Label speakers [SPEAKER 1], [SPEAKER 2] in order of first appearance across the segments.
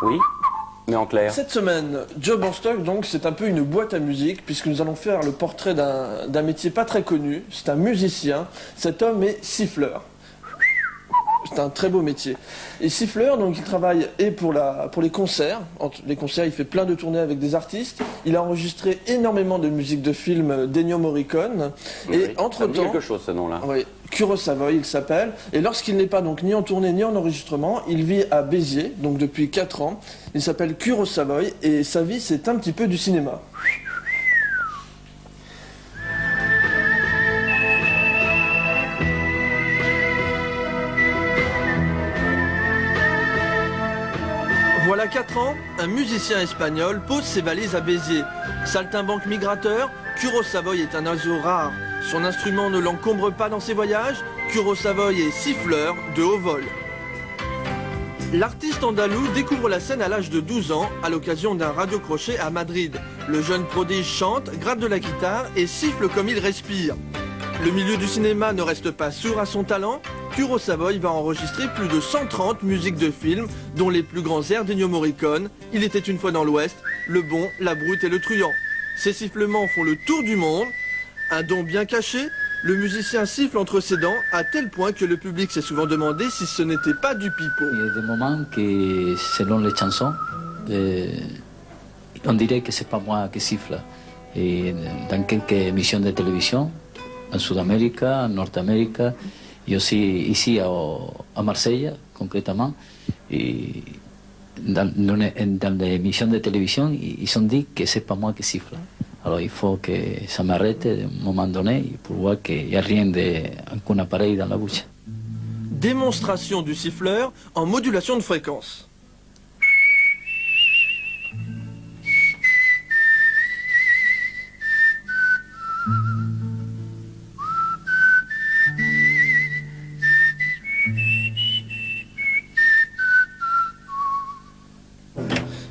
[SPEAKER 1] Oui, mais en clair.
[SPEAKER 2] Cette semaine, Job en stock, donc, c'est un peu une boîte à musique, puisque nous allons faire le portrait d'un métier pas très connu. C'est un musicien. Cet homme est siffleur. C'est un très beau métier. Et siffleur, donc, il travaille pour les concerts. Les concerts, il fait plein de tournées avec des artistes. Il a enregistré énormément de musique de films d'Ennio Morricone.
[SPEAKER 1] Oui,
[SPEAKER 2] Et entre-temps,
[SPEAKER 1] quelque chose ce nom-là.
[SPEAKER 2] oui, Kurosawa, il s'appelle. Et lorsqu'il n'est pas donc ni en tournée ni en enregistrement, il vit à Béziers, donc depuis 4 ans. Il s'appelle Kurosawa et sa vie, c'est un petit peu du cinéma. Voilà 4 ans, un musicien espagnol pose ses valises à Béziers. Saltimbanque migrateur, Kurosawa est un oiseau rare. Son instrument ne l'encombre pas dans ses voyages. Kurosawa est siffleur de haut vol. L'artiste andalou découvre la scène à l'âge de 12 ans à l'occasion d'un radio-crochet à Madrid. Le jeune prodige chante, gratte de la guitare et siffle comme il respire. Le milieu du cinéma ne reste pas sourd à son talent. Kurosawa va enregistrer plus de 130 musiques de films, dont les plus grands airs d'Ennio Morricone, Il était une fois dans l'Ouest, Le Bon, La Brute et Le Truand. Ces sifflements font le tour du monde. Un don bien caché, le musicien siffle entre ses dents à tel point que le public s'est souvent demandé si ce n'était pas du pipeau.
[SPEAKER 3] Il y a des moments que, selon les chansons, on dirait que c'est pas moi qui siffle. Et dans quelques émissions de télévision, en Sud-Amérique, en Nord-Amérique, et aussi ici à Marseille, concrètement, et dans les émissions de télévision, ils ont dit que c'est pas moi qui siffle. Alors il faut que ça m'arrête à un moment donné pour voir qu'il n'y a rien qu'un appareil dans la bouche.
[SPEAKER 2] Démonstration du siffleur en modulation de fréquence.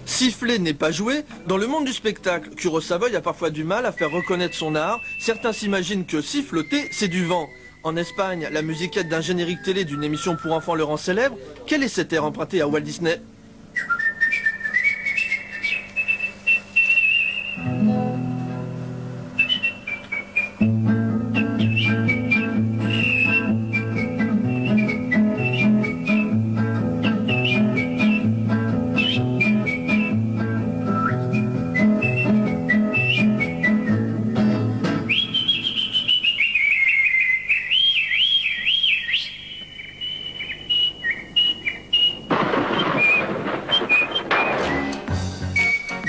[SPEAKER 2] Siffler n'est pas jouer. Dans le monde du spectacle, Kurosawa a parfois du mal à faire reconnaître son art. Certains s'imaginent que siffloter, c'est du vent. En Espagne, la musiquette d'un générique télé d'une émission pour enfants le rend célèbre. Quel est cet air emprunté à Walt Disney ?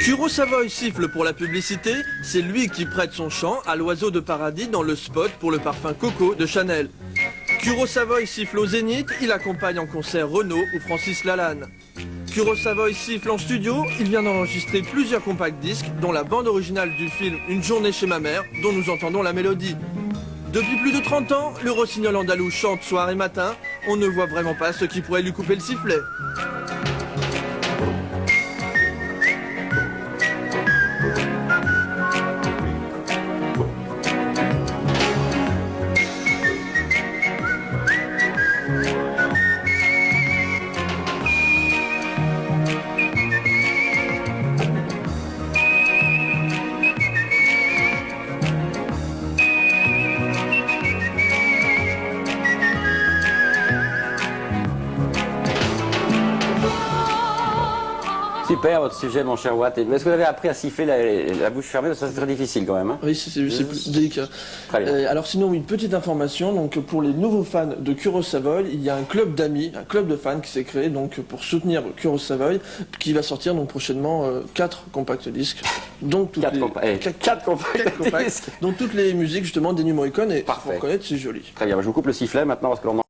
[SPEAKER 2] Kurosawa siffle pour la publicité, c'est lui qui prête son chant à l'oiseau de paradis dans le spot pour le parfum Coco de Chanel. Kurosawa siffle au Zénith, il accompagne en concert Renaud ou Francis Lalanne. Kurosawa siffle en studio, il vient d'enregistrer plusieurs compacts disques, dont la bande originale du film Une journée chez ma mère, dont nous entendons la mélodie. Depuis plus de 30 ans, le rossignol andalou chante soir et matin, on ne voit vraiment pas ce qui pourrait lui couper le sifflet.
[SPEAKER 1] Super votre sujet, mon cher Watt. Est-ce que vous avez appris à siffler la bouche fermée? Ça, c'est très difficile quand même. Hein.
[SPEAKER 2] Oui, c'est plus délicat.
[SPEAKER 1] Très bien.
[SPEAKER 2] Alors sinon, une petite information. Donc, pour les nouveaux fans de Kurosawa, il y a un club d'amis, un club de fans qui s'est créé donc, pour soutenir Kurosawa, qui va sortir donc, prochainement 4 compacts disques. Donc,
[SPEAKER 1] 4 compacts disques.
[SPEAKER 2] Donc toutes les musiques justement d'Ennio Morricone. Et
[SPEAKER 1] parfait.
[SPEAKER 2] Pour reconnaître, c'est joli.
[SPEAKER 1] Très bien, je vous coupe le sifflet maintenant parce que l'on